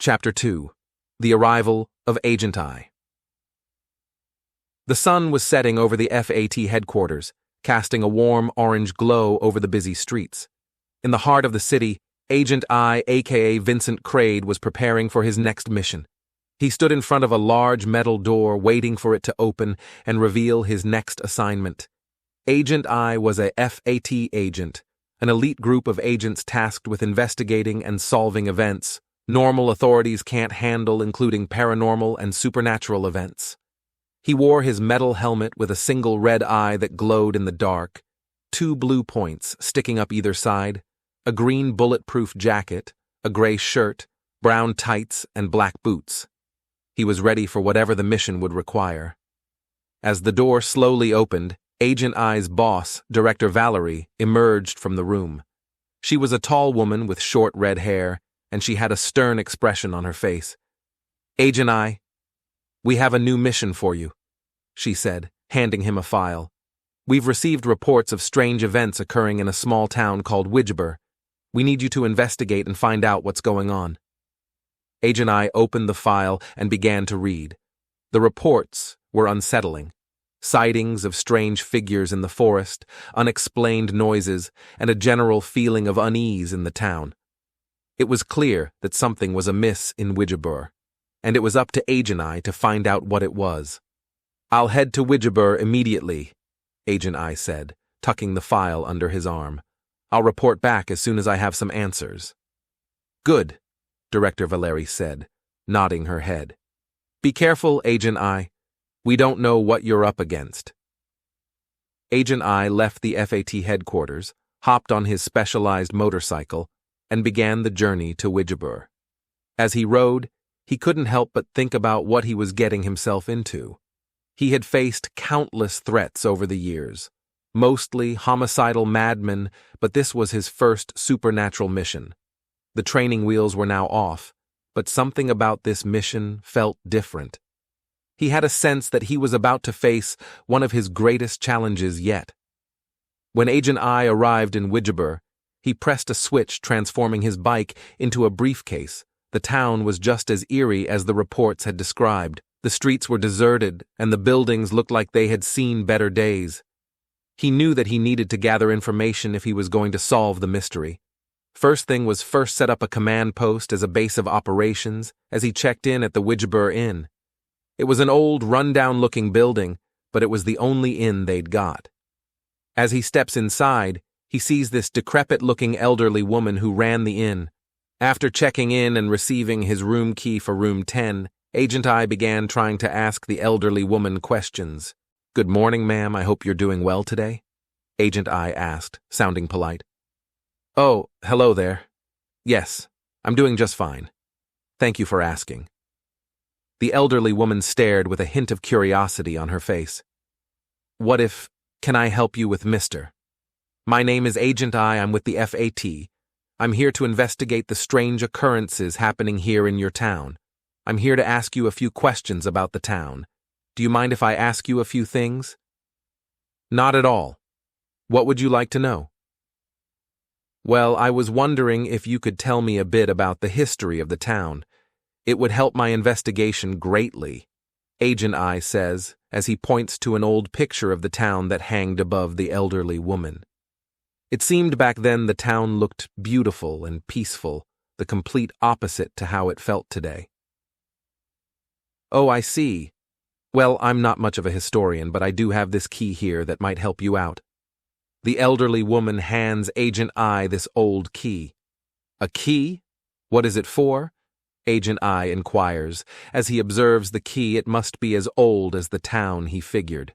Chapter 2. The Arrival of Agent I. The sun was setting over the FAT headquarters, casting a warm orange glow over the busy streets. In the heart of the city, Agent I, aka Vincent Crade, was preparing for his next mission. He stood in front of a large metal door, waiting for it to open and reveal his next assignment. Agent I was a FAT agent, an elite group of agents tasked with investigating and solving events normal authorities can't handle, including paranormal and supernatural events. He wore his metal helmet with a single red eye that glowed in the dark, 2 blue points sticking up either side, a green bulletproof jacket, a gray shirt, brown tights, and black boots. He was ready for whatever the mission would require. As the door slowly opened, Agent I's boss, Director Valerie, emerged from the room. She was a tall woman with short red hair, and she had a stern expression on her face. "Agent I, we have a new mission for you," she said, handing him a file. "We've received reports of strange events occurring in a small town called Widgeber. We need you to investigate and find out what's going on." Agent I opened the file and began to read. The reports were unsettling. Sightings of strange figures in the forest, unexplained noises, and a general feeling of unease in the town. It was clear that something was amiss in Widgeber, and it was up to Agent I to find out what it was. "I'll head to Widgeber immediately," Agent I said, tucking the file under his arm. "I'll report back as soon as I have some answers." "Good," Director Valerie said, nodding her head. "Be careful, Agent I. We don't know what you're up against." Agent I left the FAT headquarters, hopped on his specialized motorcycle, and began the journey to Widgeber. As he rode, he couldn't help but think about what he was getting himself into. He had faced countless threats over the years, mostly homicidal madmen, but this was his first supernatural mission. The training wheels were now off, but something about this mission felt different. He had a sense that he was about to face one of his greatest challenges yet. When Agent I arrived in Widgeber, he pressed a switch, transforming his bike into a briefcase. The town was just as eerie as the reports had described. The streets were deserted, and the buildings looked like they had seen better days. He knew that he needed to gather information if he was going to solve the mystery. First thing was set up a command post as a base of operations as he checked in at the Widgeber Inn. It was an old, run-down-looking building, but it was the only inn they'd got. As he steps inside, he sees this decrepit-looking elderly woman who ran the inn. After checking in and receiving his room key for room 10, Agent I began trying to ask the elderly woman questions. "Good morning, ma'am. I hope you're doing well today," Agent I asked, sounding polite. "Oh, hello there. Yes, I'm doing just fine. Thank you for asking." The elderly woman stared with a hint of curiosity on her face. Can I help you with Mr.? "My name is Agent I. I'm with the FAT. I'm here to investigate the strange occurrences happening here in your town. I'm here to ask you a few questions about the town. Do you mind if I ask you a few things?" "Not at all. What would you like to know?" "Well, I was wondering if you could tell me a bit about the history of the town. It would help my investigation greatly," Agent I says, as he points to an old picture of the town that hanged above the elderly woman. It seemed back then the town looked beautiful and peaceful, the complete opposite to how it felt today. "Oh, I see. Well, I'm not much of a historian, but I do have this key here that might help you out." The elderly woman hands Agent I this old key. "A key? What is it for?" Agent I inquires. As he observes the key, it must be as old as the town, he figured.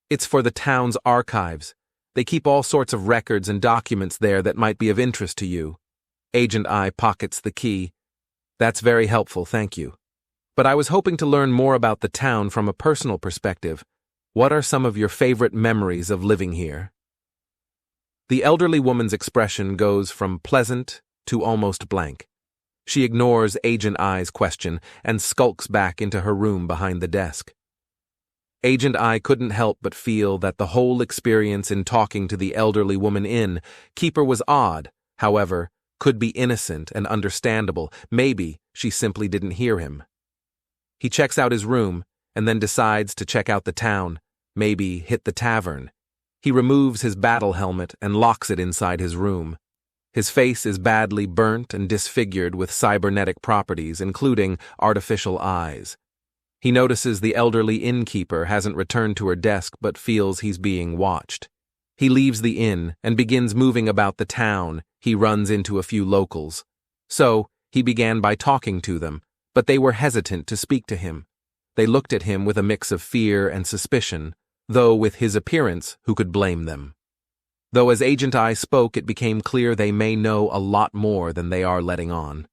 "It's for the town's archives. They keep all sorts of records and documents there that might be of interest to you." Agent I pockets the key. "That's very helpful, thank you. But I was hoping to learn more about the town from a personal perspective. What are some of your favorite memories of living here?" The elderly woman's expression goes from pleasant to almost blank. She ignores Agent I's question and skulks back into her room behind the desk. Agent I couldn't help but feel that the whole experience in talking to the elderly woman innkeeper was odd, however, could be innocent and understandable. Maybe she simply didn't hear him. He checks out his room and then decides to check out the town, maybe hit the tavern. He removes his battle helmet and locks it inside his room. His face is badly burnt and disfigured with cybernetic properties, including artificial eyes. He notices the elderly innkeeper hasn't returned to her desk but feels he's being watched. He leaves the inn and begins moving about the town. He runs into a few locals. So, he began by talking to them, but they were hesitant to speak to him. They looked at him with a mix of fear and suspicion, though with his appearance, who could blame them? Though as Agent I spoke, it became clear they may know a lot more than they are letting on.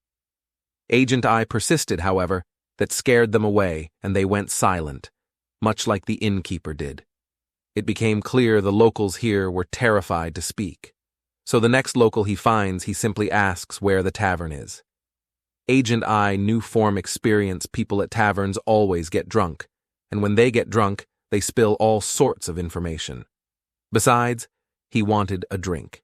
Agent I persisted, however, that scared them away, and they went silent, much like the innkeeper did. It became clear the locals here were terrified to speak. So the next local he finds, he simply asks where the tavern is. Agent I knew from experience people at taverns always get drunk, and when they get drunk, they spill all sorts of information. Besides, he wanted a drink.